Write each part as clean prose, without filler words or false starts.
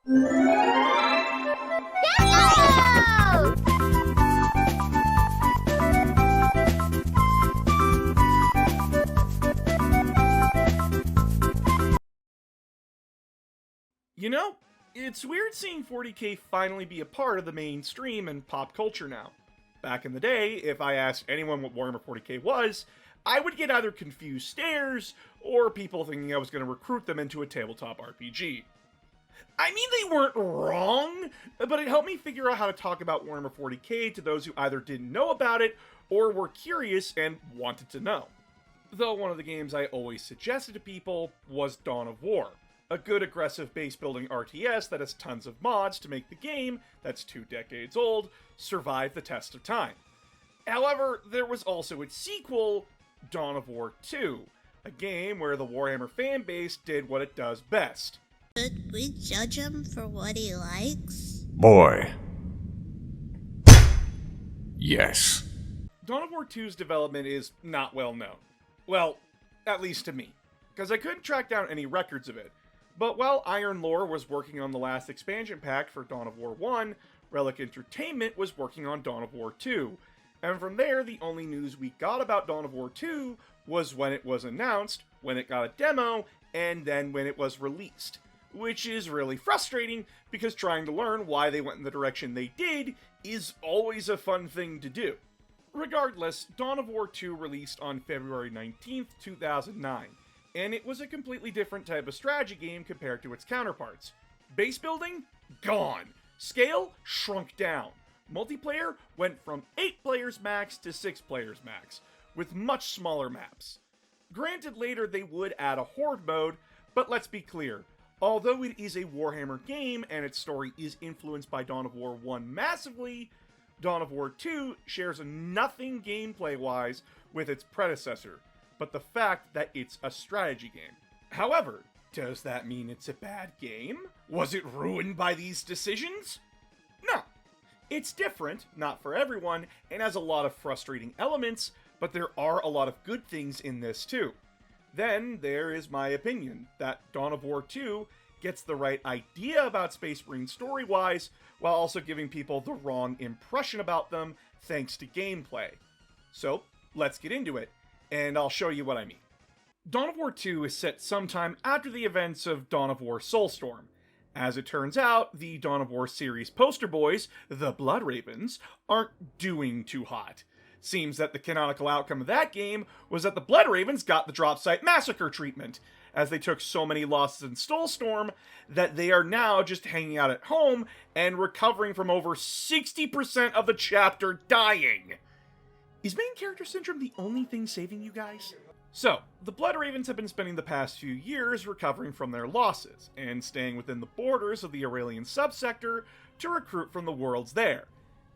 You know, it's weird seeing 40k finally be a part of the mainstream and pop culture now. Back in the day, if I asked anyone what Warhammer 40k was, I would get either confused stares, or people thinking I was going to recruit them into a tabletop RPG. I mean, they weren't wrong, but it helped me figure out how to talk about Warhammer 40k to those who either didn't know about it, or were curious and wanted to know. Though one of the games I always suggested to people was Dawn of War, a good aggressive base-building RTS that has tons of mods to make the game, that's 2 decades old, survive the test of time. However, there was also its sequel, Dawn of War 2, a game where the Warhammer fanbase did what it does best. Should we judge him for what he likes? Boy. Yes. Dawn of War 2's development is not well known. Well, at least to me, because I couldn't track down any records of it. But while Ironlore was working on the last expansion pack for Dawn of War 1, Relic Entertainment was working on Dawn of War 2. And from there, the only news we got about Dawn of War 2 was when it was announced, when it got a demo, and then when it was released. Which is really frustrating, because trying to learn why they went in the direction they did is always a fun thing to do. Regardless, Dawn of War 2 released on February 19th, 2009. And it was a completely different type of strategy game compared to its counterparts. Base building? Gone. Scale? Shrunk down. Multiplayer went from 8 players max to 6 players max, with much smaller maps. Granted, later they would add a horde mode, but let's be clear, although it is a Warhammer game and its story is influenced by Dawn of War 1 massively, Dawn of War 2 shares nothing gameplay-wise with its predecessor, but the fact that it's a strategy game. However, does that mean it's a bad game? Was it ruined by these decisions? No. It's different, not for everyone, and has a lot of frustrating elements, but there are a lot of good things in this too. Then there is my opinion, that Dawn of War 2 gets the right idea about Space Marines story-wise, while also giving people the wrong impression about them thanks to gameplay. So, let's get into it, and I'll show you what I mean. Dawn of War 2 is set sometime after the events of Dawn of War Soulstorm. As it turns out, the Dawn of War series poster boys, the Blood Ravens, aren't doing too hot. Seems that the canonical outcome of that game was that the Blood Ravens got the drop site massacre treatment, as they took so many losses in Soulstorm that they are now just hanging out at home and recovering from over 60% of the chapter dying. Is main character syndrome the only thing saving you guys? So, the Blood Ravens have been spending the past few years recovering from their losses, and staying within the borders of the Aurelian subsector to recruit from the worlds there.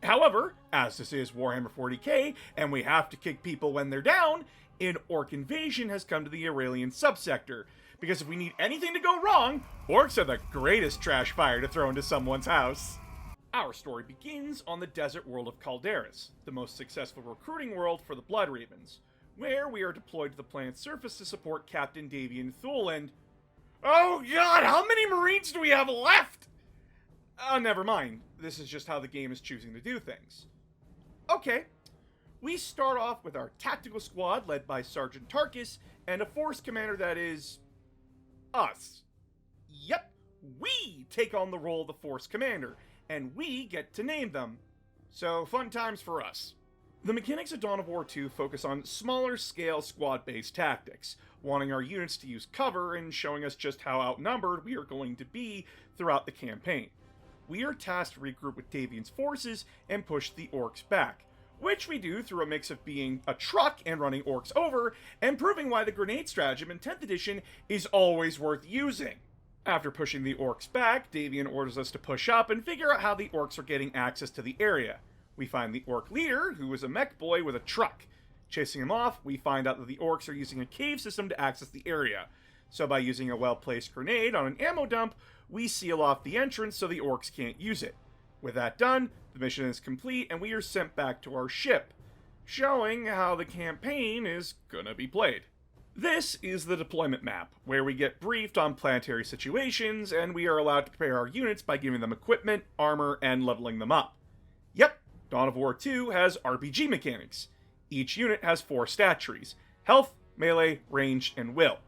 However, as this is Warhammer 40k, and we have to kick people when they're down, an orc invasion has come to the Aurelian subsector, because if we need anything to go wrong, orcs are the greatest trash fire to throw into someone's house. Our story begins on the desert world of Calderis, the most successful recruiting world for the Blood Ravens, where we are deployed to the planet's surface to support Captain Davian Thule and... Oh god, how many Marines do we have left? Never mind. This is just how the game is choosing to do things. Okay. We start off with our tactical squad led by Sergeant Tarkus and a force commander that is... us. Yep, we take on the role of the force commander, and we get to name them. So, fun times for us. The mechanics of Dawn of War 2 focus on smaller scale squad-based tactics, wanting our units to use cover and showing us just how outnumbered we are going to be throughout the campaign. We are tasked to regroup with Davian's forces and push the orcs back, which we do through a mix of being a truck and running orcs over, and proving why the grenade stratagem in 10th edition is always worth using. After pushing the orcs back, Davian orders us to push up and figure out how the orcs are getting access to the area. We find the orc leader, who is a mech boy with a truck. Chasing him off, we find out that the orcs are using a cave system to access the area. So by using a well-placed grenade on an ammo dump, we seal off the entrance so the orcs can't use it. With that done, the mission is complete and we are sent back to our ship, showing how the campaign is gonna be played. This is the deployment map, where we get briefed on planetary situations, and we are allowed to prepare our units by giving them equipment, armor, and leveling them up. Yep, Dawn of War 2 has RPG mechanics. Each unit has 4 stat trees: health, melee, range, and will.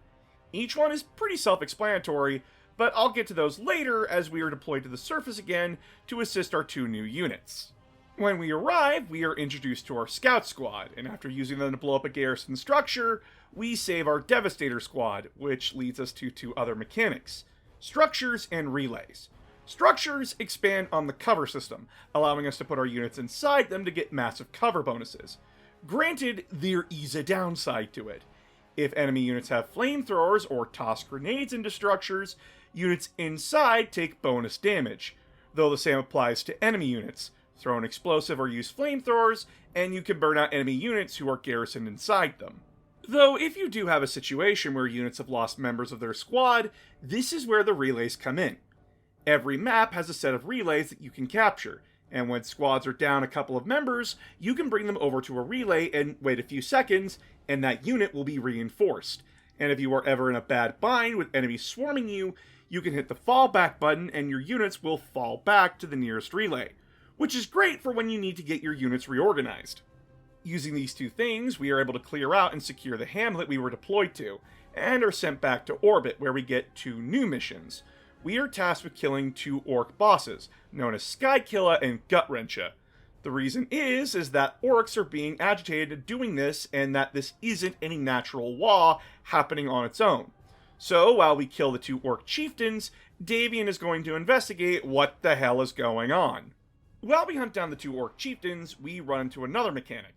Each one is pretty self-explanatory, but I'll get to those later as we are deployed to the surface again to assist our 2 new units. When we arrive, we are introduced to our scout squad, and after using them to blow up a garrison structure, we save our devastator squad, which leads us to 2 other mechanics: structures and relays. Structures expand on the cover system, allowing us to put our units inside them to get massive cover bonuses. Granted, there is a downside to it. If enemy units have flamethrowers or toss grenades into structures, units inside take bonus damage, though the same applies to enemy units. Throw an explosive or use flamethrowers, and you can burn out enemy units who are garrisoned inside them. Though, if you do have a situation where units have lost members of their squad, this is where the relays come in. Every map has a set of relays that you can capture, and when squads are down a couple of members, you can bring them over to a relay and wait a few seconds, and that unit will be reinforced. And if you are ever in a bad bind with enemies swarming you, you can hit the fallback button and your units will fall back to the nearest relay, which is great for when you need to get your units reorganized. Using these 2 things, we are able to clear out and secure the hamlet we were deployed to, and are sent back to orbit, where we get 2 new missions. We are tasked with killing 2 orc bosses, known as Skykilla and Gutwrencha. The reason is that orcs are being agitated doing this, and that this isn't any natural law happening on its own. So, while we kill the 2 orc chieftains, Davian is going to investigate what the hell is going on. While we hunt down the 2 orc chieftains, we run into another mechanic: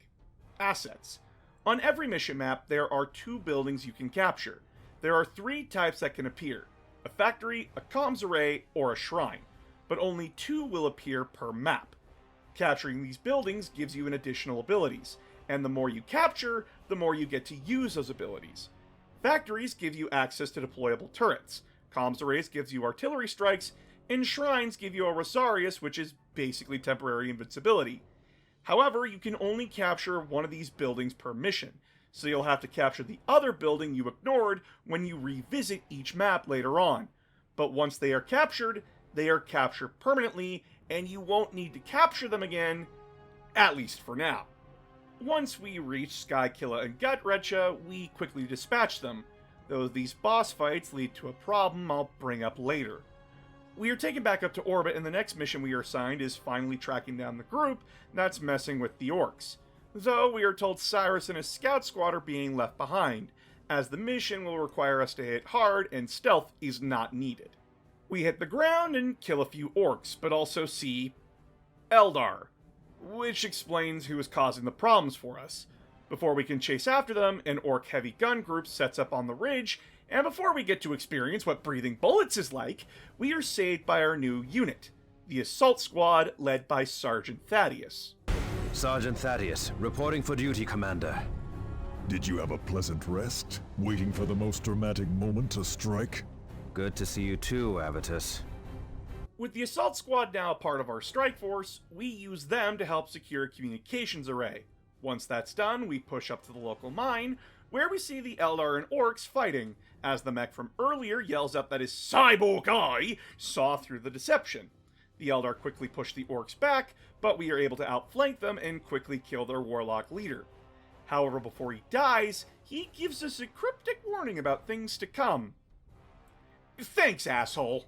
assets. On every mission map, there are 2 buildings you can capture. There are 3 types that can appear: a factory, a comms array, or a shrine, but only 2 will appear per map. Capturing these buildings gives you an additional abilities, and the more you capture, the more you get to use those abilities. Factories give you access to deployable turrets, comms arrays gives you artillery strikes, and shrines give you a Rosarius, which is basically temporary invincibility. However, you can only capture one of these buildings per mission, so you'll have to capture the other building you ignored when you revisit each map later on. But once they are captured permanently, and you won't need to capture them again, at least for now. Once we reach Skykilla and Gutwrencha, we quickly dispatch them, though these boss fights lead to a problem I'll bring up later. We are taken back up to orbit, and the next mission we are assigned is finally tracking down the group that's messing with the orcs. Though we are told Cyrus and his scout squad are being left behind, as the mission will require us to hit hard and stealth is not needed. We hit the ground and kill a few orcs, but also see Eldar, which explains who is causing the problems for us. Before we can chase after them, an orc heavy gun group sets up on the ridge, and before we get to experience what breathing bullets is like, we are saved by our new unit, the assault squad led by Sergeant Thaddeus. Sergeant Thaddeus, reporting for duty, Commander. Did you have a pleasant rest, waiting for the most dramatic moment to strike? Good to see you too, Avitus. With the assault squad now a part of our strike force, we use them to help secure a communications array. Once that's done, we push up to the local mine, where we see the Eldar and orcs fighting, as the mech from earlier yells out that his cyborg eye saw through the deception. The Eldar quickly push the orcs back, but we are able to outflank them and quickly kill their warlock leader. However, before he dies, he gives us a cryptic warning about things to come. Thanks, asshole.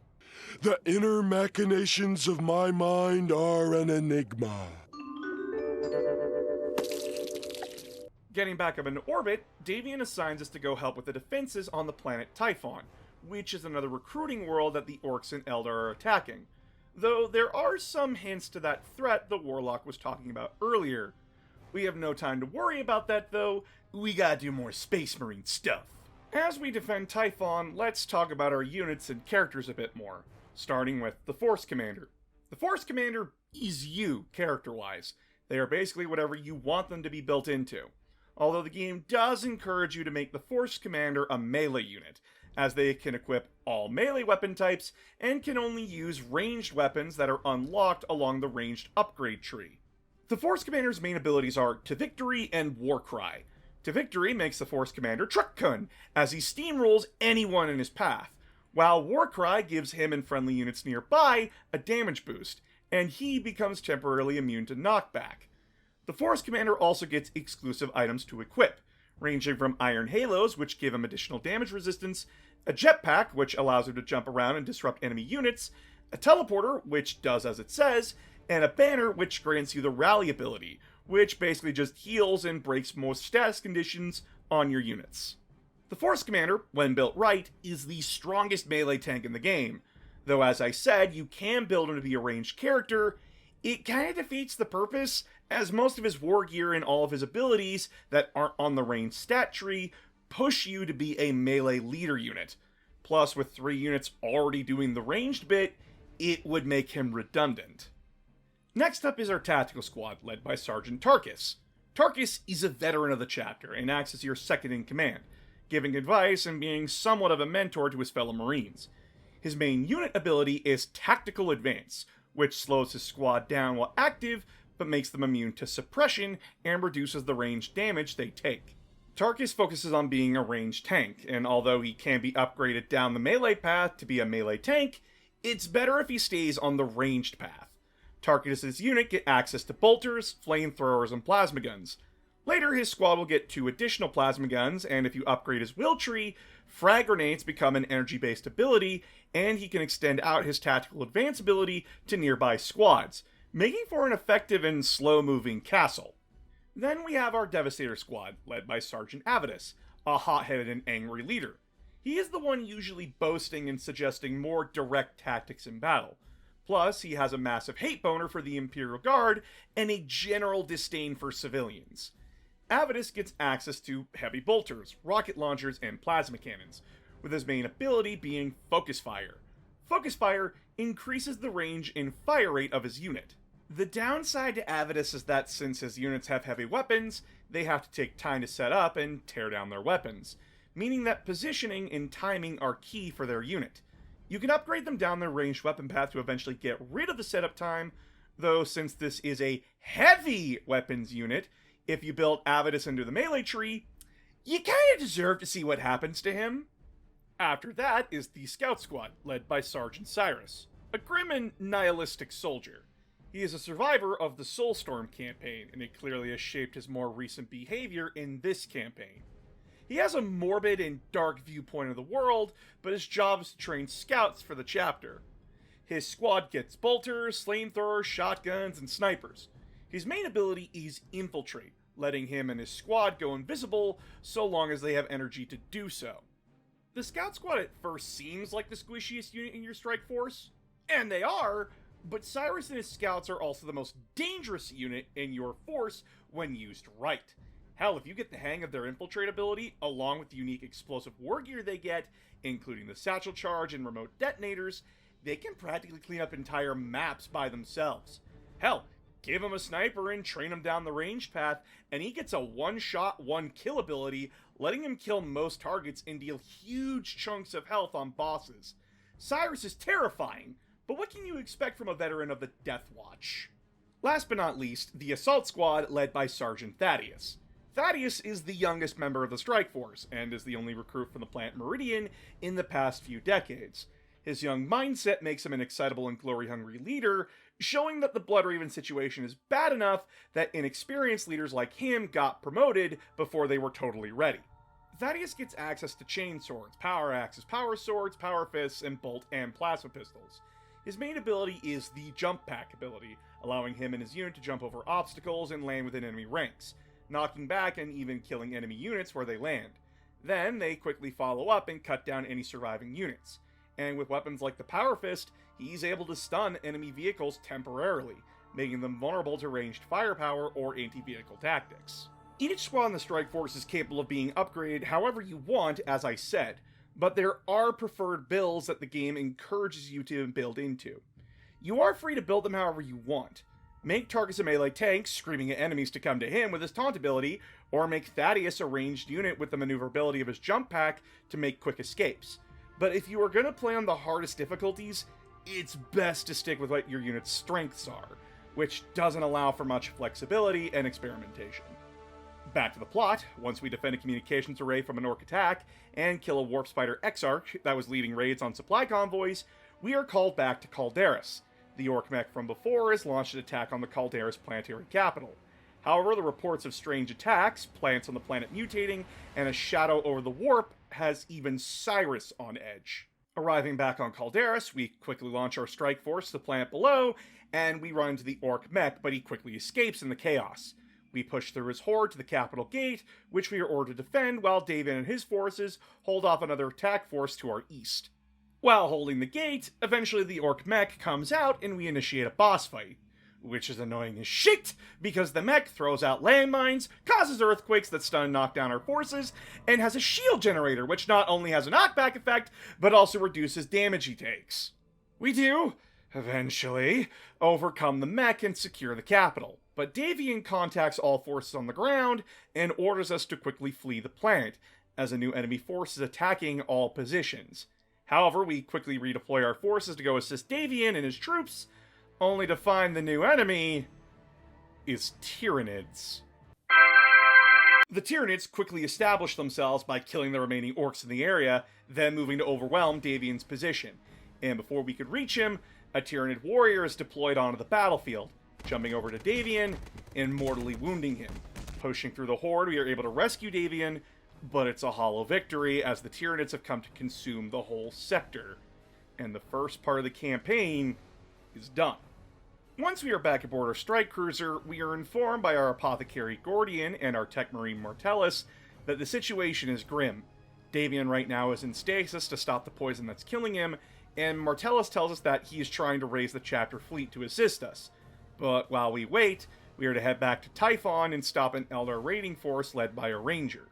The inner machinations of my mind are an enigma. Getting back up into orbit, Davian assigns us to go help with the defenses on the planet Typhon, which is another recruiting world that the orcs and Eldar are attacking. Though there are some hints to that threat the warlock was talking about earlier. We have no time to worry about that though, we gotta do more Space Marine stuff. As we defend Typhon, let's talk about our units and characters a bit more, starting with the Force Commander. The Force Commander is you, character-wise. They are basically whatever you want them to be built into. Although the game does encourage you to make the Force Commander a melee unit, as they can equip all melee weapon types and can only use ranged weapons that are unlocked along the ranged upgrade tree. The Force Commander's main abilities are To Victory and Warcry. To to victory makes the Force Commander Truck-kun, as he steamrolls anyone in his path, while Warcry gives him and friendly units nearby a damage boost, and he becomes temporarily immune to knockback. The Force Commander also gets exclusive items to equip, ranging from Iron Halos, which give him additional damage resistance, a jetpack, which allows him to jump around and disrupt enemy units, a teleporter, which does as it says, and a banner, which grants you the rally ability, which basically just heals and breaks most status conditions on your units. The Force Commander, when built right, is the strongest melee tank in the game, though as I said, you can build him to be a ranged character. It kinda defeats the purpose, as most of his wargear and all of his abilities that aren't on the ranged stat tree push you to be a melee leader unit. Plus, with 3 units already doing the ranged bit, it would make him redundant. Next up is our tactical squad, led by Sergeant Tarkus. Tarkus is a veteran of the chapter and acts as your second in command, giving advice and being somewhat of a mentor to his fellow Marines. His main unit ability is Tactical Advance, which slows his squad down while active, but makes them immune to suppression and reduces the ranged damage they take. Tarkus focuses on being a ranged tank, and although he can be upgraded down the melee path to be a melee tank, it's better if he stays on the ranged path. Tarkus' unit get access to bolters, flamethrowers, and plasma guns. Later, his squad will get 2 additional plasma guns, and if you upgrade his will tree, frag grenades become an energy-based ability, and he can extend out his tactical advance ability to nearby squads, making for an effective and slow-moving castle. Then we have our Devastator squad, led by Sergeant Avidus, a hot-headed and angry leader. He is the one usually boasting and suggesting more direct tactics in battle. Plus, he has a massive hate boner for the Imperial Guard and a general disdain for civilians. Avidus gets access to heavy bolters, rocket launchers, and plasma cannons, with his main ability being Focus Fire. Focus Fire increases the range and fire rate of his unit. The downside to Avidus is that since his units have heavy weapons, they have to take time to set up and tear down their weapons, meaning that positioning and timing are key for their unit. You can upgrade them down their ranged weapon path to eventually get rid of the setup time, though since this is a heavy weapons unit, if you build Avidus into the melee tree, you kinda deserve to see what happens to him. After that is the Scout Squad, led by Sergeant Cyrus, a grim and nihilistic soldier. He is a survivor of the Soulstorm campaign, and it clearly has shaped his more recent behavior in this campaign. He has a morbid and dark viewpoint of the world, but his job is to train scouts for the chapter. His squad gets bolters, flamethrowers, shotguns, and snipers. His main ability is Infiltrate, letting him and his squad go invisible so long as they have energy to do so. The Scout Squad at first seems like the squishiest unit in your strike force, and they are, but Cyrus and his scouts are also the most dangerous unit in your force when used right. Hell, if you get the hang of their infiltrate ability, along with the unique explosive wargear they get, including the satchel charge and remote detonators, they can practically clean up entire maps by themselves. Hell, give him a sniper and train him down the ranged path, and he gets a one-shot, one-kill ability, letting him kill most targets and deal huge chunks of health on bosses. Cyrus is terrifying, but what can you expect from a veteran of the Death Watch? Last but not least, the Assault Squad, led by Sergeant Thaddeus. Thaddeus is the youngest member of the Strike Force, and is the only recruit from the planet Meridian in the past few decades. His young mindset makes him an excitable and glory-hungry leader, showing that the Blood Raven situation is bad enough that inexperienced leaders like him got promoted before they were totally ready. Thaddeus gets access to chain swords, power axes, power swords, power fists, and bolt and plasma pistols. His main ability is the Jump Pack ability, allowing him and his unit to jump over obstacles and land within enemy ranks, knocking back and even killing enemy units where they land. Then they quickly follow up and cut down any surviving units. And with weapons like the Power Fist, he's able to stun enemy vehicles temporarily, making them vulnerable to ranged firepower or anti-vehicle tactics. Each squad in the Strike Force is capable of being upgraded however you want, as I said, but there are preferred builds that the game encourages you to build into. You are free to build them however you want. Make Tarkus a melee tank, screaming at enemies to come to him with his taunt ability, or make Thaddeus a ranged unit with the maneuverability of his jump pack to make quick escapes. But if you are going to play on the hardest difficulties, it's best to stick with what your unit's strengths are, which doesn't allow for much flexibility and experimentation. Back to the plot. Once we defend a communications array from an orc attack and kill a warp spider exarch that was leading raids on supply convoys, we are called back to Calderis. The orc mech from before has launched an attack on the Calderis planetary capital. However, the reports of strange attacks, plants on the planet mutating, and a shadow over the warp has even Cyrus on edge. Arriving back on Calderis, we quickly launch our strike force to the planet below, and we run into the orc mech, but he quickly escapes in the chaos. We push through his horde to the capital gate, which we are ordered to defend, while Davian and his forces hold off another attack force to our east. While holding the gate, eventually the orc mech comes out and we initiate a boss fight, which is annoying as shit, because the mech throws out landmines, causes earthquakes that stun and knock down our forces, and has a shield generator, which not only has a knockback effect, but also reduces damage he takes. We do, eventually, overcome the mech and secure the capital, but Davian contacts all forces on the ground and orders us to quickly flee the planet, as a new enemy force is attacking all positions. However, we quickly redeploy our forces to go assist Davian and his troops, only to find the new enemy is Tyranids. The Tyranids quickly establish themselves by killing the remaining orcs in the area, then moving to overwhelm Davian's position. And before we could reach him, a Tyranid warrior is deployed onto the battlefield, jumping over to Davian and mortally wounding him. Pushing through the horde, we are able to rescue Davian, but it's a hollow victory as the Tyranids have come to consume the whole sector. And the first part of the campaign is done. Once we are back aboard our strike cruiser, we are informed by our apothecary Gordian and our tech marine Martellus that the situation is grim. Davian right now is in stasis to stop the poison that's killing him, and Martellus tells us that he is trying to raise the chapter fleet to assist us. But while we wait, we are to head back to Typhon and stop an Eldar raiding force led by a ranger.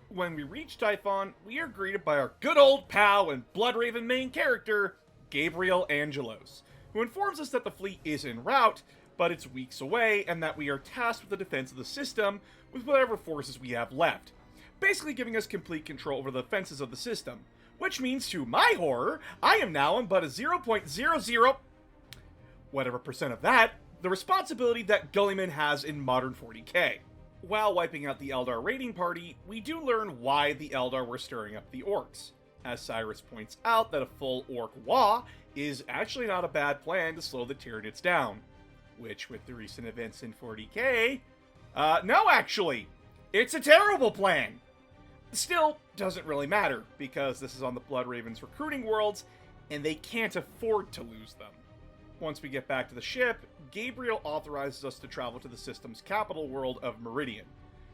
When we reach Typhon, we are greeted by our good old pal and Bloodraven main character, Gabriel Angelos, who informs us that the fleet is en route, but it's weeks away, and that we are tasked with the defense of the system with whatever forces we have left, basically giving us complete control over the defenses of the system, which means, to my horror, I am now in but a 0.00 whatever percent of that, the responsibility that Gulliman has in modern 40k. While wiping out the Eldar raiding party, we do learn why the Eldar were stirring up the orcs, as Cyrus points out that a full orc Wa is actually not a bad plan to slow the Tyranids down. Which, with the recent events in 40k, no actually, it's a terrible plan! Still, doesn't really matter, because this is on the Bloodraven's recruiting worlds, and they can't afford to lose them. Once we get back to the ship, Gabriel authorizes us to travel to the system's capital world of Meridian.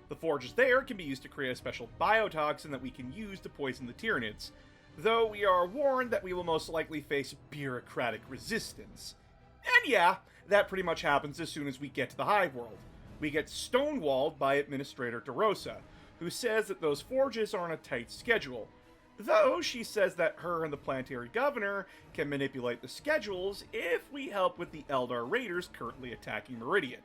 The forges there can be used to create a special biotoxin that we can use to poison the Tyranids, though we are warned that we will most likely face bureaucratic resistance. And yeah, that pretty much happens as soon as we get to the hive world. We get stonewalled by Administrator DeRosa, who says that those forges are on a tight schedule, though she says that her and the planetary governor can manipulate the schedules if we help with the Eldar raiders currently attacking Meridian.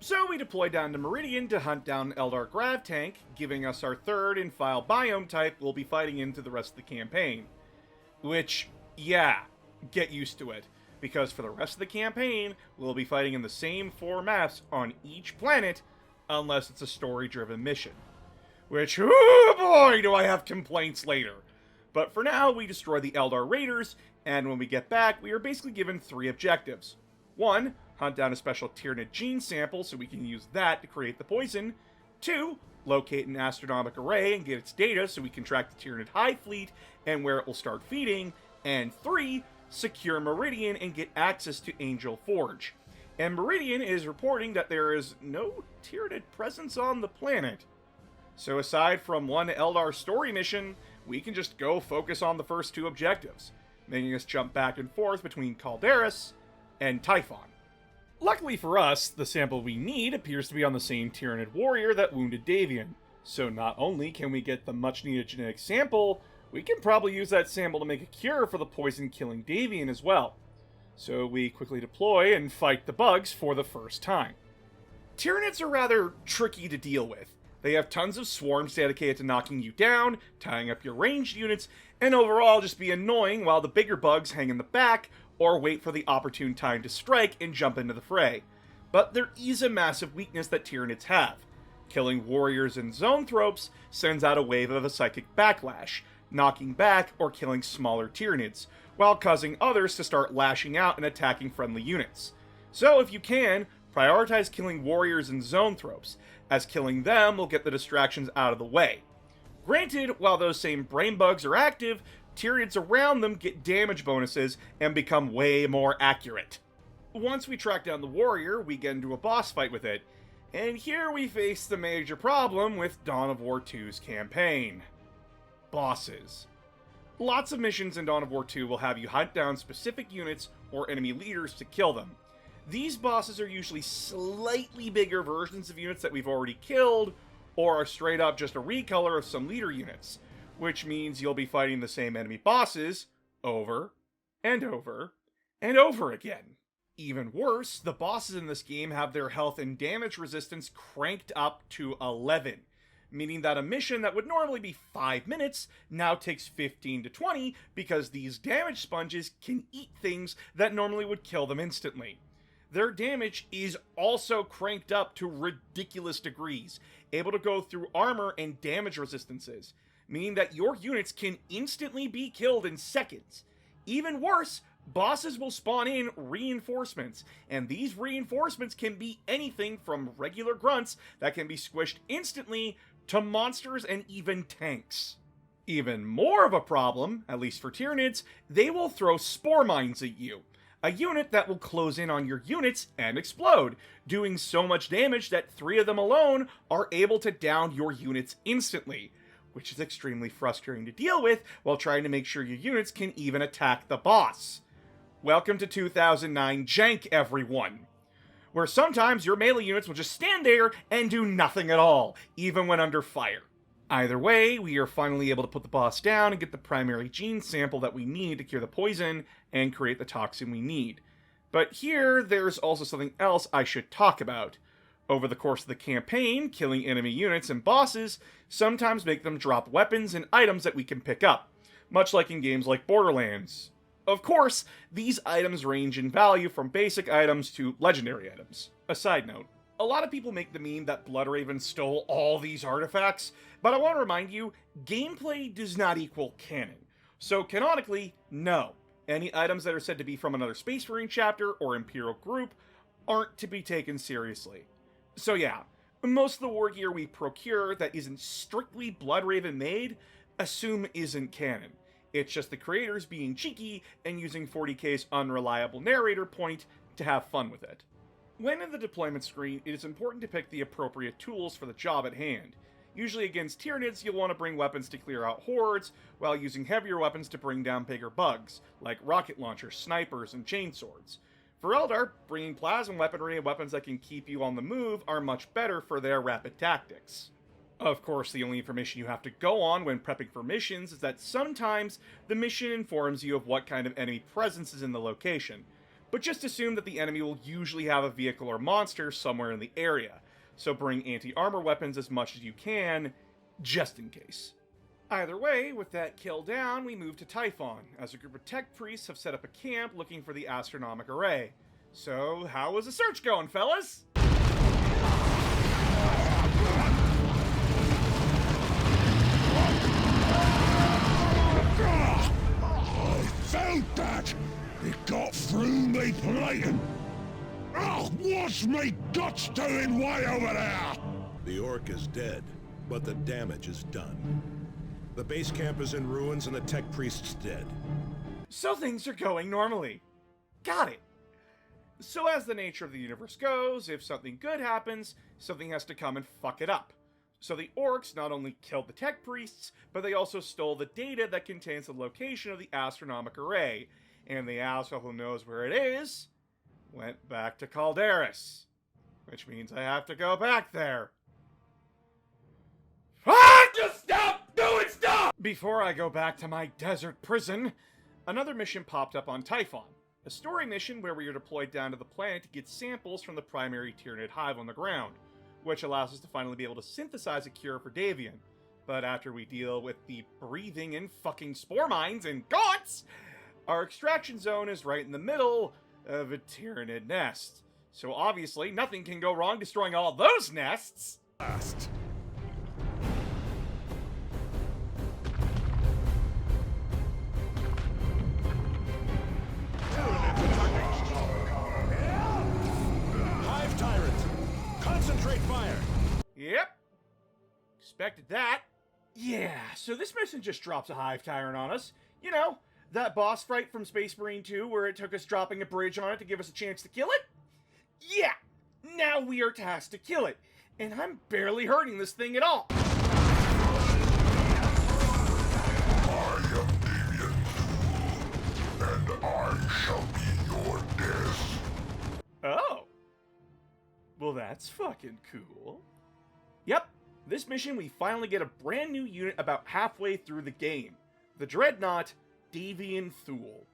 So we deploy down to Meridian to hunt down Eldar Grav Tank, giving us our third and final biome type we'll be fighting into the rest of the campaign. Which, yeah, get used to it, because for the rest of the campaign, we'll be fighting in the same 4 maps on each planet, unless it's a story-driven mission. Which, oh boy, do I have complaints later. But for now, we destroy the Eldar raiders, and when we get back, we are basically given 3 objectives. 1, hunt down a special Tyranid gene sample so we can use that to create the poison. 2, locate an astronomic array and get its data so we can track the Tyranid hive fleet and where it will start feeding. And 3, secure Meridian and get access to Angel Forge. And Meridian is reporting that there is no Tyranid presence on the planet. So aside from one Eldar story mission, we can just go focus on the first 2 objectives, making us jump back and forth between Calderis and Typhon. Luckily for us, the sample we need appears to be on the same Tyranid warrior that wounded Davian, so not only can we get the much-needed genetic sample, we can probably use that sample to make a cure for the poison-killing Davian as well. So we quickly deploy and fight the bugs for the first time. Tyranids are rather tricky to deal with. They have tons of swarms dedicated to knocking you down, tying up your ranged units, and overall just be annoying while the bigger bugs hang in the back or wait for the opportune time to strike and jump into the fray. But there is a massive weakness that Tyranids have. Killing warriors and zoanthropes sends out a wave of a psychic backlash, knocking back or killing smaller Tyranids, while causing others to start lashing out and attacking friendly units. So if you can, prioritize killing warriors and zoanthropes, as killing them will get the distractions out of the way. Granted, while those same brain bugs are active, Tyranids around them get damage bonuses and become way more accurate. Once we track down the warrior, we get into a boss fight with it, and here we face the major problem with Dawn of War 2's campaign. Bosses. Lots of missions in Dawn of War 2 will have you hunt down specific units or enemy leaders to kill them. These bosses are usually slightly bigger versions of units that we've already killed, or are straight up just a recolor of some leader units, which means you'll be fighting the same enemy bosses over and over and over again. Even worse, the bosses in this game have their health and damage resistance cranked up to 11, meaning that a mission that would normally be 5 minutes now takes 15 to 20 because these damage sponges can eat things that normally would kill them instantly. Their damage is also cranked up to ridiculous degrees, able to go through armor and damage resistances, meaning that your units can instantly be killed in seconds. Even worse, bosses will spawn in reinforcements, and these reinforcements can be anything from regular grunts that can be squished instantly to monsters and even tanks. Even more of a problem, at least for Tyranids, they will throw spore mines at you. A unit that will close in on your units and explode, doing so much damage that 3 of them alone are able to down your units instantly, which is extremely frustrating to deal with while trying to make sure your units can even attack the boss. Welcome to 2009 jank, everyone, where sometimes your melee units will just stand there and do nothing at all, even when under fire. Either way, we are finally able to put the boss down and get the primary gene sample that we need to cure the poison and create the toxin we need. But here, there's also something else I should talk about. Over the course of the campaign, killing enemy units and bosses sometimes make them drop weapons and items that we can pick up, much like in games like Borderlands. Of course, these items range in value from basic items to legendary items. A side note, a lot of people make the meme that Bloodraven stole all these artifacts, but I want to remind you, gameplay does not equal canon. So canonically, no. Any items that are said to be from another Space Marine chapter or Imperial group aren't to be taken seriously. So yeah, most of the wargear we procure that isn't strictly Bloodraven made, assume isn't canon. It's just the creators being cheeky and using 40k's unreliable narrator point to have fun with it. When in the deployment screen, it is important to pick the appropriate tools for the job at hand. Usually against Tyranids, you'll want to bring weapons to clear out hordes, while using heavier weapons to bring down bigger bugs, like rocket launchers, snipers, and chainswords. For Eldar, bringing plasma weaponry and weapons that can keep you on the move are much better for their rapid tactics. Of course, the only information you have to go on when prepping for missions is that sometimes the mission informs you of what kind of enemy presence is in the location, but just assume that the enemy will usually have a vehicle or monster somewhere in the area, so bring anti-armor weapons as much as you can, just in case. Either way, with that kill down, we move to Typhon, as a group of tech priests have set up a camp looking for the astronomic array. So, how was the search going, fellas? I found that! It got through me plating! Oh, what's me guts doing way over there? The orc is dead, but the damage is done. The base camp is in ruins and the tech priest's dead. So things are going normally. Got it. So as the nature of the universe goes, if something good happens, something has to come and fuck it up. So the orcs not only killed the tech priests, but they also stole the data that contains the location of the astronomic array, and the asshole who knows where it is went back to Calderis. Which means I have to go back there. Just stop doing stuff! Before I go back to my desert prison, another mission popped up on Typhon. A story mission where we are deployed down to the planet to get samples from the primary Tyranid hive on the ground, which allows us to finally be able to synthesize a cure for Davian. But after we deal with the breathing and fucking spore mines and gaunts, our extraction zone is right in the middle of a Tyranid nest. So obviously nothing can go wrong destroying all those nests. Last. Hive tyrant! Concentrate fire! Yep. Expected that. Yeah, so this mission just drops a hive tyrant on us. You know, that boss fight from Space Marine 2 where it took us dropping a bridge on it to give us a chance to kill it? Yeah! Now we are tasked to kill it, and I'm barely hurting this thing at all. I am Deviant, and I shall be your death. Oh. Well, that's fucking cool. Yep, this mission we finally get a brand new unit about halfway through the game. The Dreadnought, Deviant Thule.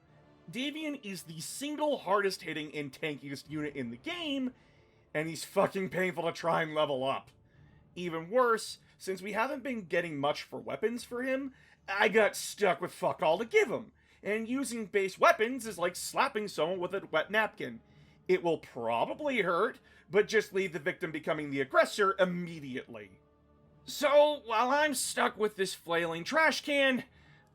Deviant is the single hardest hitting and tankiest unit in the game, and he's fucking painful to try and level up. Even worse, since we haven't been getting much for weapons for him, I got stuck with fuck all to give him, and using base weapons is like slapping someone with a wet napkin. It will probably hurt, but just leave the victim becoming the aggressor immediately. So, while I'm stuck with this flailing trash can,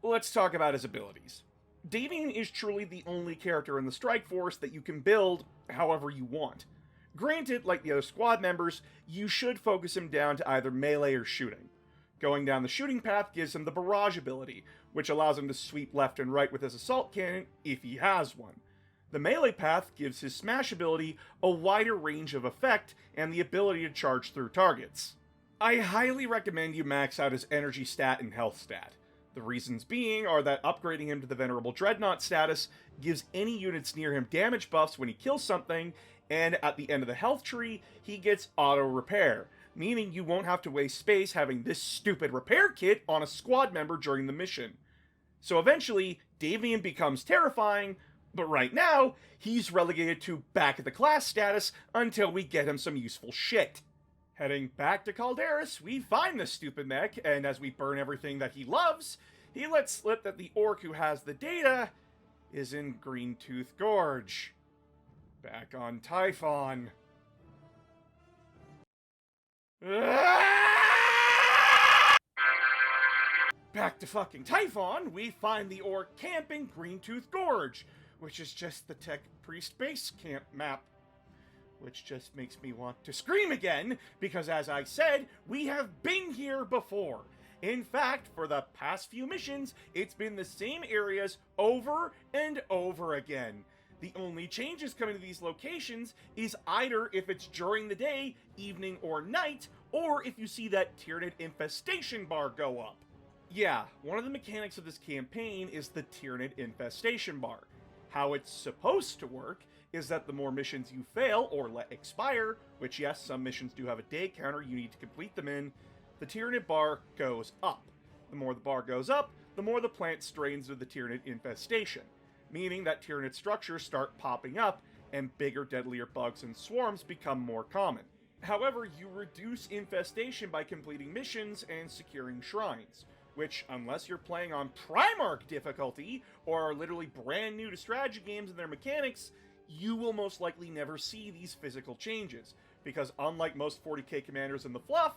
let's talk about his abilities. Deviant is truly the only character in the Strike Force that you can build however you want. Granted, like the other squad members, you should focus him down to either melee or shooting. Going down the shooting path gives him the barrage ability, which allows him to sweep left and right with his assault cannon if he has one. The melee path gives his smash ability a wider range of effect and the ability to charge through targets. I highly recommend you max out his energy stat and health stat. The reasons being are that upgrading him to the Venerable Dreadnought status gives any units near him damage buffs when he kills something, and at the end of the health tree, he gets auto repair, meaning you won't have to waste space having this stupid repair kit on a squad member during the mission. So eventually, Deviant becomes terrifying, but right now, he's relegated to back of the class status until we get him some useful shit. Heading back to Calderis, we find this stupid mech, and as we burn everything that he loves, he lets slip that the orc who has the data is in Greentooth Gorge. Back on Typhon. Back to fucking Typhon, we find the orc camp in Greentooth Gorge, which is just the Tech Priest base camp map. Which just makes me want to scream again, because as I said, we have been here before. In fact, for the past few missions, it's been the same areas over and over again. The only changes coming to these locations is either if it's during the day, evening, or night, or if you see that Tyranid infestation bar go up. Yeah, one of the mechanics of this campaign is the Tyranid infestation bar. How it's supposed to work is that the more missions you fail or let expire, which yes, some missions do have a day counter you need to complete them in, the Tyranid bar goes up. The more the bar goes up, the more the plant strains with the Tyranid infestation, meaning that Tyranid structures start popping up and bigger, deadlier bugs and swarms become more common. However, you reduce infestation by completing missions and securing shrines, which, unless you're playing on Primarch difficulty, or are literally brand new to strategy games and their mechanics, you will most likely never see these physical changes, because unlike most 40k commanders in the fluff,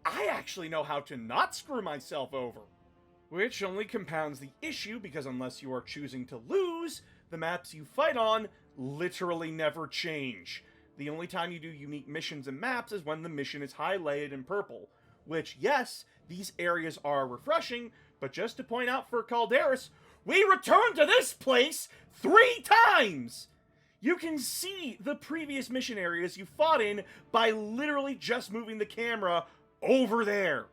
I actually know how to not screw myself over. Which only compounds the issue, because unless you are choosing to lose, the maps you fight on literally never change. The only time you do unique missions and maps is when the mission is highlighted in purple, which, yes, these areas are refreshing, but just to point out for Calderis, we returned to this place 3 times! You can see the previous mission areas you fought in by literally just moving the camera over there.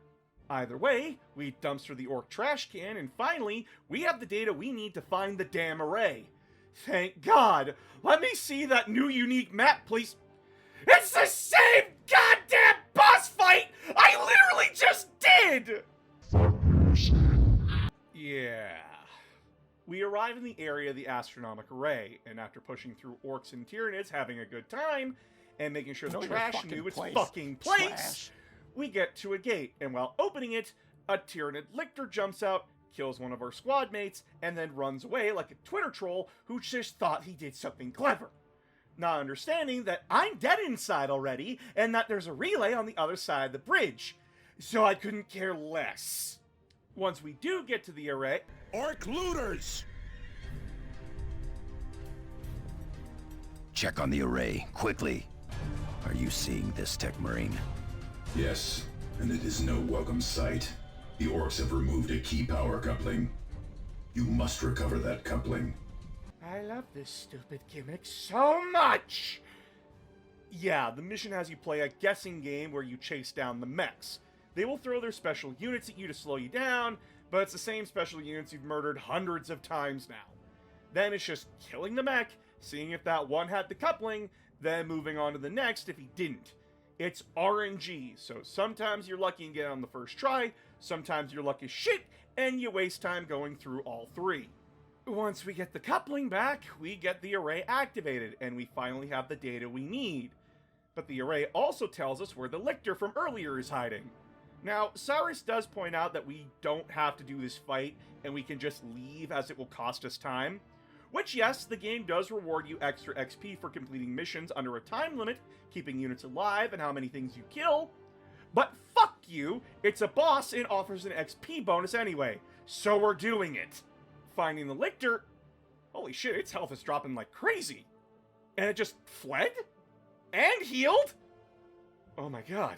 Either way, we dumpster the orc trash can, and finally, we have the data we need to find the damn array. Thank God! Let me see that new unique map, please. It's the same goddamn boss fight I literally just did! Yeah. We arrive in the area of the astronomic array, and after pushing through orcs and Tyranids, having a good time, and making sure the trash knew its fucking place, we get to a gate, and while opening it, a Tyranid lictor jumps out, kills one of our squad mates, and then runs away like a Twitter troll who just thought he did something clever. not understanding that I'm dead inside already and that there's a relay on the other side of the bridge. So I couldn't care less. Once we do get to the array... Orc looters! Check on the array, quickly. Are you seeing this, Tech Marine? Yes, and it is no welcome sight. The orcs have removed a key power coupling. You must recover that coupling. I love this stupid gimmick so much! Yeah, the mission has you play a guessing game where you chase down the mechs. They will throw their special units at you to slow you down, but it's the same special units you've murdered hundreds of times now. Then it's just killing the mech, seeing if that one had the coupling, then moving on to the next if he didn't. It's RNG, so sometimes you're lucky and get it on the first try, sometimes you're lucky as shit, and you waste time going through all three. Once we get the coupling back, we get the array activated, and we finally have the data we need. But the array also tells us where the lictor from earlier is hiding. Now, Cyrus does point out that we don't have to do this fight, and we can just leave as it will cost us time. Which, yes, the game does reward you extra XP for completing missions under a time limit, keeping units alive, and how many things you kill. But fuck you, it's a boss and offers an XP bonus anyway, so we're doing it. Finding the lictor... Holy shit, its health is dropping like crazy. And it just fled? And healed? Oh my god.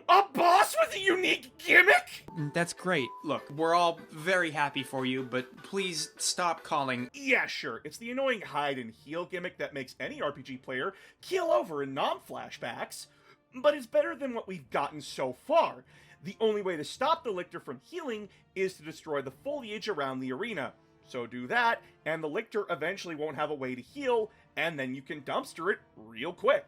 A boss with a unique gimmick?! That's great. Look, we're all very happy for you, but please stop calling... Yeah, sure, it's the annoying hide and heal gimmick that makes any RPG player keel over in non-flashbacks, but it's better than what we've gotten so far. The only way to stop the lictor from healing is to destroy the foliage around the arena. So do that, and the lictor eventually won't have a way to heal, and then you can dumpster it real quick.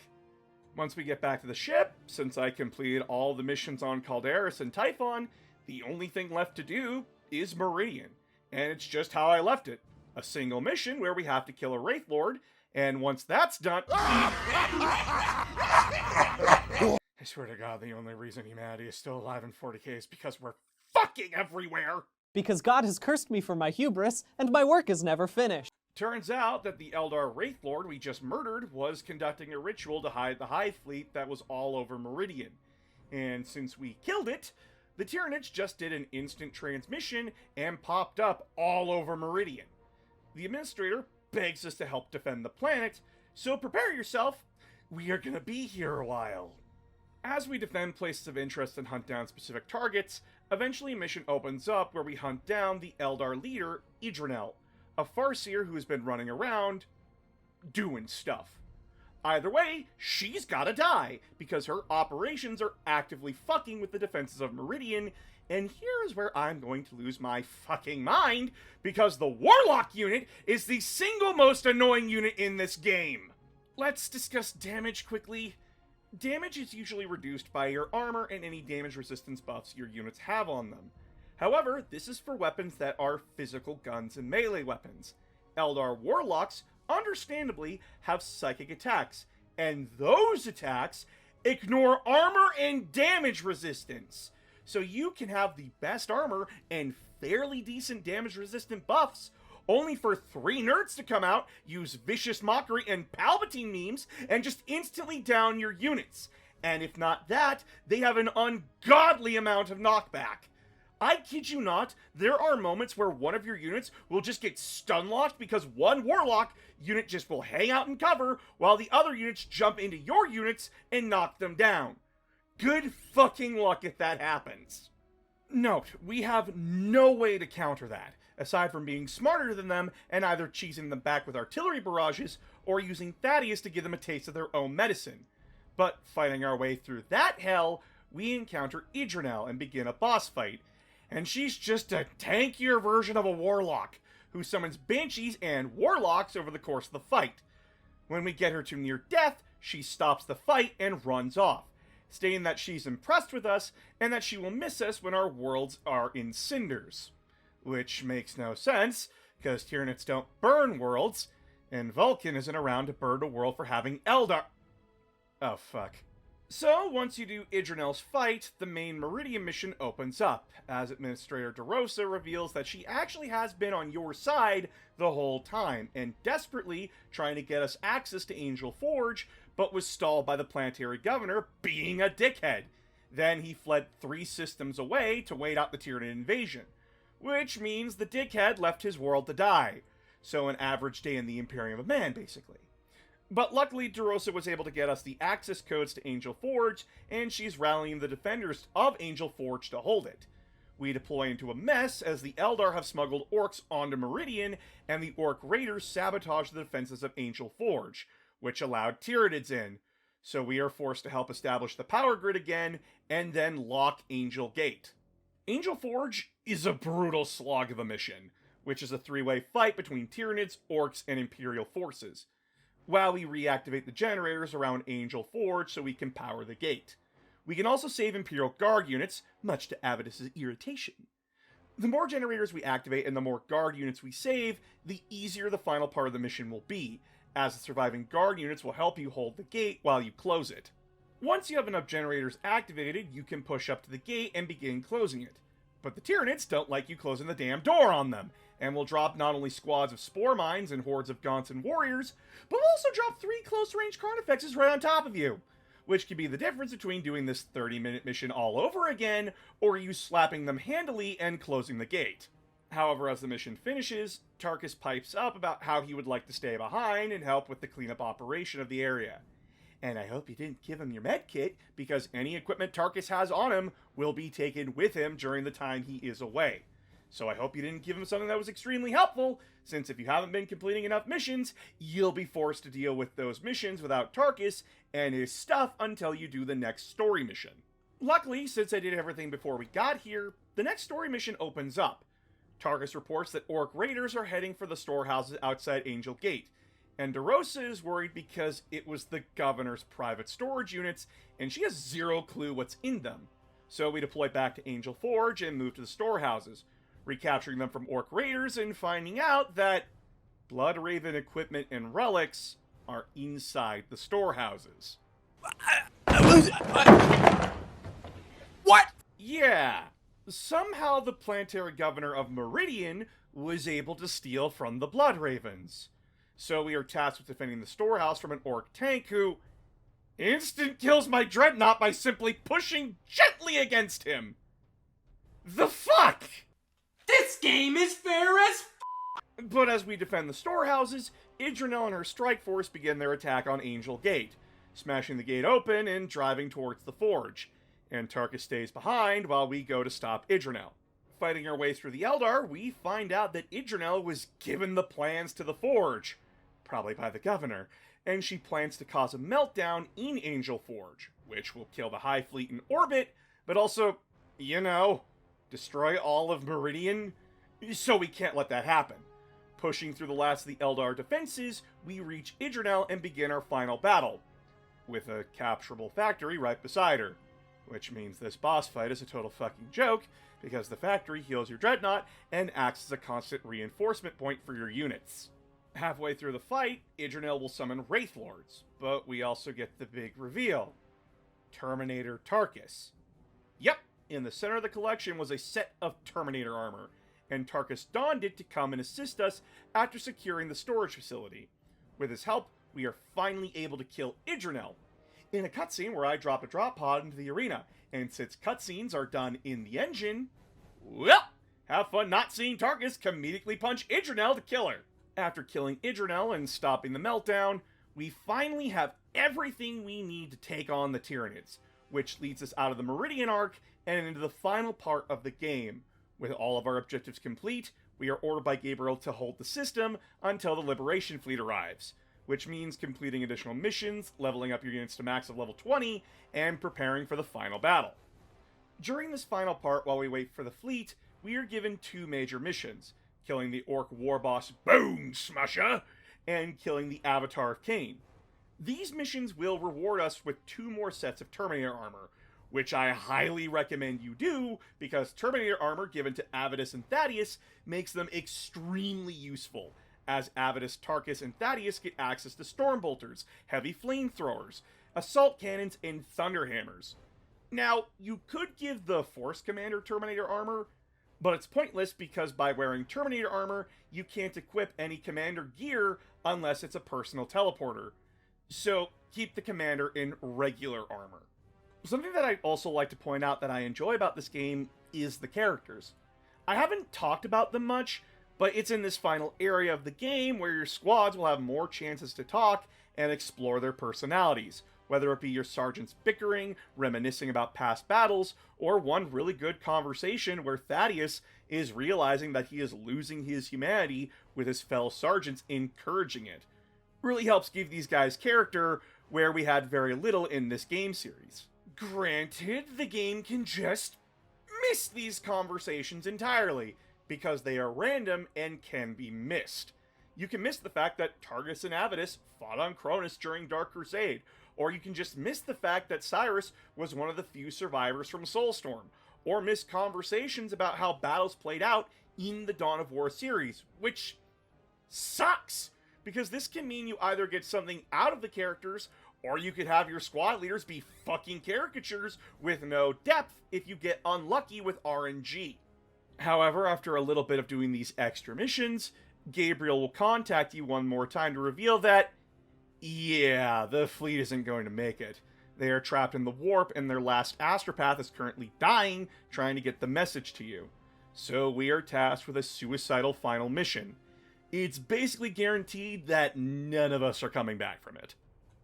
Once we get back to the ship, since I completed all the missions on Calderis and Typhon, the only thing left to do is Meridian. And it's just how I left it. A single mission where we have to kill a wraithlord, and once that's done... I swear to God, the only reason humanity is still alive in 40k is because we're fucking everywhere! Because God has cursed me for my hubris, and my work is never finished. Turns out that the Eldar wraithlord we just murdered was conducting a ritual to hide the hive fleet that was all over Meridian. And since we killed it, the Tyranids just did an instant transmission and popped up all over Meridian. The Administrator begs us to help defend the planet, so prepare yourself, we are gonna be here a while. As we defend places of interest and hunt down specific targets, eventually a mission opens up where we hunt down the Eldar leader, Idranel, a Farseer who has been running around doing stuff. Either way, she's gotta die, because her operations are actively fucking with the defenses of Meridian, and here is where I'm going to lose my fucking mind, because the Warlock unit is the single most annoying unit in this game. Let's discuss damage quickly. Damage is usually reduced by your armor and any damage resistance buffs your units have on them. However, this is for weapons that are physical guns and melee weapons. Eldar Warlocks, understandably, have psychic attacks, and those attacks ignore armor and damage resistance. So you can have the best armor and fairly decent damage resistant buffs, only for 3 nerds to come out, use Vicious Mockery and Palpatine memes, and just instantly down your units. And if not that, they have an ungodly amount of knockback. I kid you not, there are moments where one of your units will just get stun-locked because one Warlock unit just will hang out in cover while the other units jump into your units and knock them down. Good fucking luck if that happens. Note, we have no way to counter that, aside from being smarter than them and either cheesing them back with artillery barrages or using Thaddeus to give them a taste of their own medicine. But fighting our way through that hell, we encounter Idranel and begin a boss fight. And she's just a tankier version of a Warlock, who summons Banshees and Warlocks over the course of the fight. When we get her to near death, she stops the fight and runs off, stating that she's impressed with us and that she will miss us when our worlds are in cinders. Which makes no sense, because Tyranids don't burn worlds, and Vulcan isn't around to burn a world for having Eldar... Oh, fuck. So, once you do Idranel's fight, the main Meridian mission opens up, as Administrator DeRosa reveals that she actually has been on your side the whole time, and desperately trying to get us access to Angel Forge, but was stalled by the planetary governor being a dickhead. Then he fled 3 systems away to wait out the Tyranid invasion, which means the dickhead left his world to die. So an average day in the Imperium of Man, basically. But luckily, DeRosa was able to get us the access codes to Angel Forge, and she's rallying the defenders of Angel Forge to hold it. We deploy into a mess as the Eldar have smuggled orcs onto Meridian, and the orc raiders sabotage the defenses of Angel Forge, which allowed Tyranids in. So we are forced to help establish the power grid again, and then lock Angel Gate. Angel Forge is a brutal slog of a mission, which is a 3-way fight between Tyranids, orcs, and Imperial forces, while we reactivate the generators around Angel Forge so we can power the gate. We can also save Imperial Guard units, much to Avidus' irritation. The more generators we activate and the more Guard units we save, the easier the final part of the mission will be, as the surviving Guard units will help you hold the gate while you close it. Once you have enough generators activated, you can push up to the gate and begin closing it. But the Tyranids don't like you closing the damn door on them, and will drop not only squads of spore mines and hordes of gaunts and warriors, but will also drop 3 close-range carnifexes right on top of you, which could be the difference between doing this 30-minute mission all over again, or you slapping them handily and closing the gate. However, as the mission finishes, Tarkus pipes up about how he would like to stay behind and help with the cleanup operation of the area. And I hope you didn't give him your med kit, because any equipment Tarkus has on him will be taken with him during the time he is away. So I hope you didn't give him something that was extremely helpful, since if you haven't been completing enough missions, you'll be forced to deal with those missions without Tarkus and his stuff until you do the next story mission. Luckily, since I did everything before we got here, the next story mission opens up. Tarkus reports that orc raiders are heading for the storehouses outside Angel Gate, and DeRosa is worried because it was the governor's private storage units, and she has 0 clue what's in them. So we deploy back to Angel Forge and move to the storehouses, recapturing them from orc raiders and finding out that Bloodraven equipment and relics are inside the storehouses. What? Yeah. Somehow the planetary governor of Meridian was able to steal from the Bloodravens. So we are tasked with defending the storehouse from an orc tank who instant kills my Dreadnought by simply pushing gently against him. The fuck? This game is fair as But as we defend the storehouses, idranel and her strike force begin their attack on Angel Gate, smashing the gate open and driving towards the forge, and Tarkus stays behind while we go to stop idranel. Fighting our way through the Eldar, we find out that idranel was given the plans to the forge, probably by the governor, and she plans to cause a meltdown in Angel Forge, which will kill the Hive fleet in orbit, but also, destroy all of Meridian, so we can't let that happen. Pushing through the last of the Eldar defenses, we reach idranel and begin our final battle, with a capturable factory right beside her. Which means this boss fight is a total fucking joke, because the factory heals your Dreadnought and acts as a constant reinforcement point for your units. Halfway through the fight, idranel will summon wraithlords, but we also get the big reveal. Terminator Tarkus. Yep, in the center of the collection was a set of Terminator armor, and Tarkus donned it to come and assist us after securing the storage facility. With his help, we are finally able to kill idranel, in a cutscene where I drop a drop pod into the arena, and since cutscenes are done in the engine, well, have fun not seeing Tarkus comedically punch idranel to kill her. After killing idranel and stopping the meltdown, we finally have everything we need to take on the Tyranids, which leads us out of the Meridian arc and into the final part of the game. With all of our objectives complete, we are ordered by Gabriel to hold the system until the Liberation Fleet arrives, which means completing additional missions, leveling up your units to max of level 20, and preparing for the final battle. During this final part, while we wait for the fleet, we are given 2 major missions, killing the orc war boss Bone Smasher, and killing the Avatar of Cain. These missions will reward us with 2 more sets of Terminator armor, which I highly recommend you do, because Terminator armor given to Avidus and Thaddeus makes them extremely useful, as Avidus, Tarkus, and Thaddeus get access to Stormbolters, heavy flamethrowers, assault cannons, and thunderhammers. Now, you could give the Force Commander Terminator armor, but it's pointless because by wearing Terminator armor, you can't equip any Commander gear unless it's a personal teleporter. So, keep the Commander in regular armor. Something that I'd also like to point out that I enjoy about this game is the characters. I haven't talked about them much, but it's in this final area of the game where your squads will have more chances to talk and explore their personalities, whether it be your sergeants bickering, reminiscing about past battles, or one really good conversation where Thaddeus is realizing that he is losing his humanity with his fellow sergeants encouraging it. Really helps give these guys character where we had very little in this game series. Granted, the game can just miss these conversations entirely, because they are random and can be missed. You can miss the fact that Targus and Avidus fought on Cronus during Dark Crusade, or you can just miss the fact that Cyrus was one of the few survivors from Soulstorm, or miss conversations about how battles played out in the Dawn of War series, which sucks, because this can mean you either get something out of the characters, or you could have your squad leaders be fucking caricatures with no depth if you get unlucky with RNG. However, after a little bit of doing these extra missions, Gabriel will contact you one more time to reveal that, yeah, the fleet isn't going to make it. They are trapped in the warp and their last astropath is currently dying trying to get the message to you. So we are tasked with a suicidal final mission. It's basically guaranteed that none of us are coming back from it.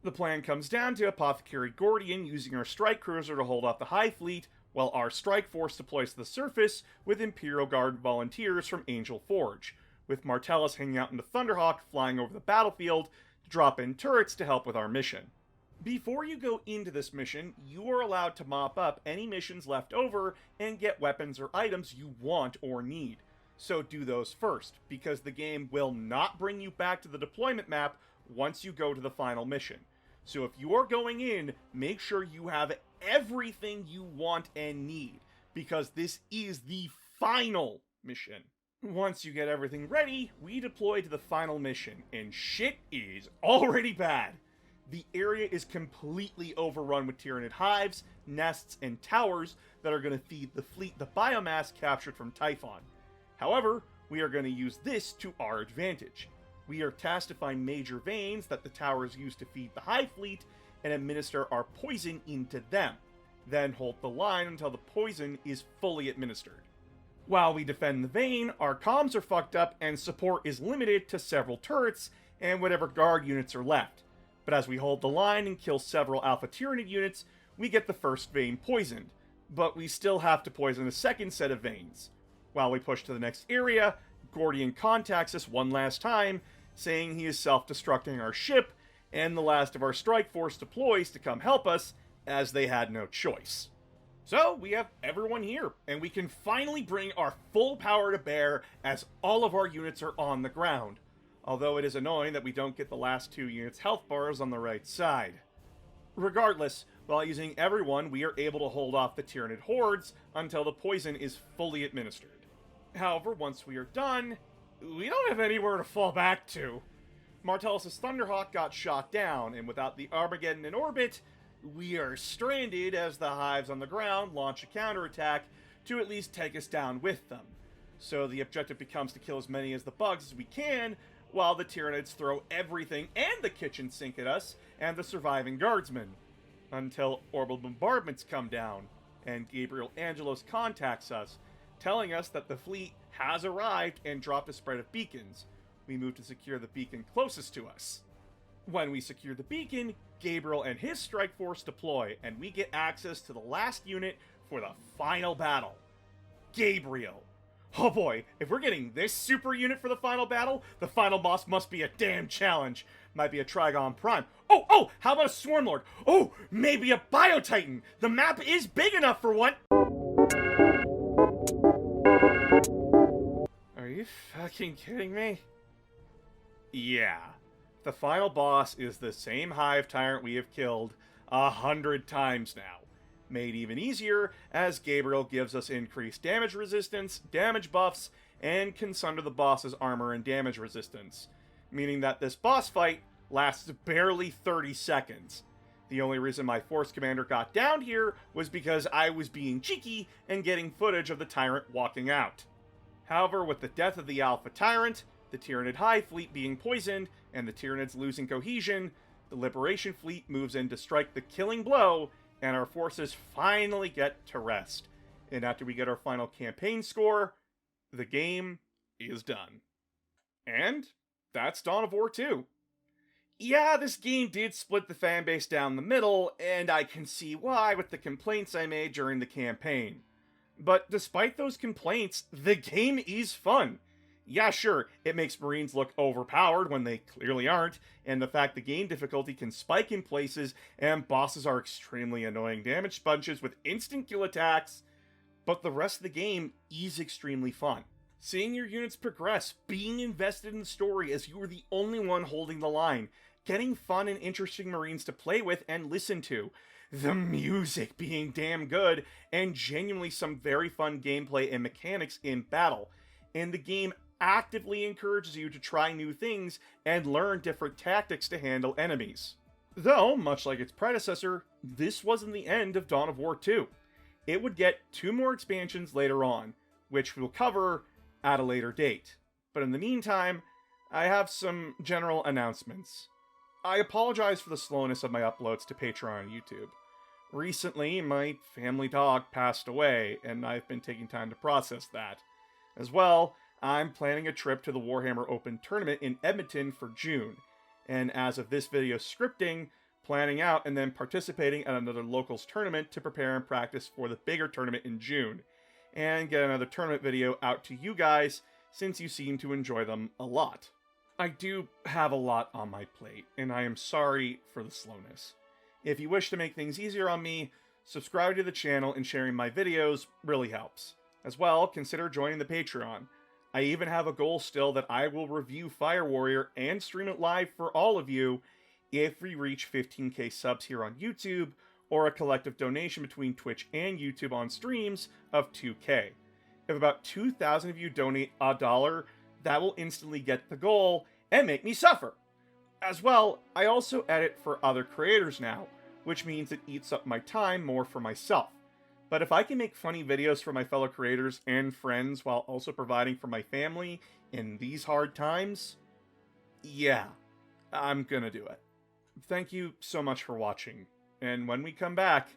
The plan comes down to Apothecary Gordian using our strike cruiser to hold off the Hive fleet, while our strike force deploys to the surface with Imperial Guard volunteers from Angel Forge, with Martellus hanging out in the Thunderhawk flying over the battlefield to drop in turrets to help with our mission. Before you go into this mission, you are allowed to mop up any missions left over and get weapons or items you want or need. So do those first, because the game will not bring you back to the deployment map once you go to the final mission. So if you are going in, make sure you have everything you want and need, because this is the final mission. Once you get everything ready, we deploy to the final mission, and shit is already bad. The area is completely overrun with Tyranid hives, nests, and towers that are going to feed the fleet the biomass captured from Typhon. However, we are going to use this to our advantage. We are tasked to find major veins that the towers use to feed the hive fleet and administer our poison into them. Then hold the line until the poison is fully administered. While we defend the vein, our comms are fucked up and support is limited to several turrets and whatever guard units are left. But as we hold the line and kill several Alpha Tyranid units, we get the first vein poisoned, but we still have to poison a second set of veins. While we push to the next area, Gordian contacts us one last time, saying he is self-destructing our ship, and the last of our strike force deploys to come help us, as they had no choice. So, we have everyone here, and we can finally bring our full power to bear as all of our units are on the ground. Although it is annoying that we don't get the last 2 units' health bars on the right side. Regardless, while using everyone, we are able to hold off the Tyranid hordes until the poison is fully administered. However, once we are done, we don't have anywhere to fall back to. Martellus' Thunderhawk got shot down, and without the Armageddon in orbit, we are stranded as the hives on the ground launch a counterattack to at least take us down with them. So the objective becomes to kill as many as the bugs as we can, while the Tyranids throw everything and the kitchen sink at us and the surviving guardsmen, until orbital bombardments come down, and Gabriel Angelos contacts us, telling us that the fleet has arrived and dropped a spread of beacons. We move to secure the beacon closest to us. When we secure the beacon, Gabriel and his strike force deploy, and we get access to the last unit for the final battle. Gabriel. Oh boy, if we're getting this super unit for the final battle, the final boss must be a damn challenge. Might be a Trigon Prime. Oh, how about a Swarmlord? Oh, maybe a Biotitan. The map is big enough for one. Are you fucking kidding me? Yeah. The final boss is the same hive tyrant we have killed 100 times now. Made even easier as Gabriel gives us increased damage resistance, damage buffs, and can sunder the boss's armor and damage resistance, meaning that this boss fight lasts barely 30 seconds. The only reason my Force Commander got down here was because I was being cheeky and getting footage of the Tyrant walking out. However, with the death of the Alpha Tyrant, the Tyranid Hive fleet being poisoned, and the Tyranids losing cohesion, the Liberation fleet moves in to strike the killing blow, and our forces finally get to rest. And after we get our final campaign score, the game is done. And that's Dawn of War 2. Yeah, this game did split the fanbase down the middle, and I can see why with the complaints I made during the campaign. But despite those complaints, the game is fun. Yeah, sure, it makes Marines look overpowered when they clearly aren't, and the fact the game difficulty can spike in places, and bosses are extremely annoying damage sponges with instant kill attacks, but the rest of the game is extremely fun. Seeing your units progress, being invested in the story as you are the only one holding the line, getting fun and interesting Marines to play with and listen to, the music being damn good, and genuinely some very fun gameplay and mechanics in battle, and the game actively encourages you to try new things and learn different tactics to handle enemies. Though, much like its predecessor, this wasn't the end of Dawn of War 2. It would get 2 more expansions later on, which we'll cover at a later date. But in the meantime, I have some general announcements. I apologize for the slowness of my uploads to Patreon and YouTube. Recently, my family dog passed away, and I've been taking time to process that. As well, I'm planning a trip to the Warhammer Open Tournament in Edmonton for June, and as of this video's scripting, planning out and then participating at another locals tournament to prepare and practice for the bigger tournament in June, and get another tournament video out to you guys since you seem to enjoy them a lot. I do have a lot on my plate, and I am sorry for the slowness. If you wish to make things easier on me, subscribe to the channel and sharing my videos really helps. As well, consider joining the Patreon. I even have a goal still that I will review Fire Warrior and stream it live for all of you if we reach 15k subs here on YouTube, or a collective donation between Twitch and YouTube on streams of 2k. If about 2,000 of you donate $1, that will instantly get the goal and make me suffer. As well, I also edit for other creators now, which means it eats up my time more for myself. But if I can make funny videos for my fellow creators and friends while also providing for my family in these hard times, yeah, I'm gonna do it. Thank you so much for watching, and when we come back,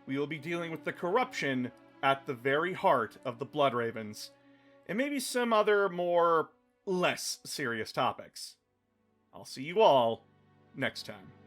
we will be dealing with the corruption at the very heart of the Blood Ravens, and maybe some other less serious topics. I'll see you all next time.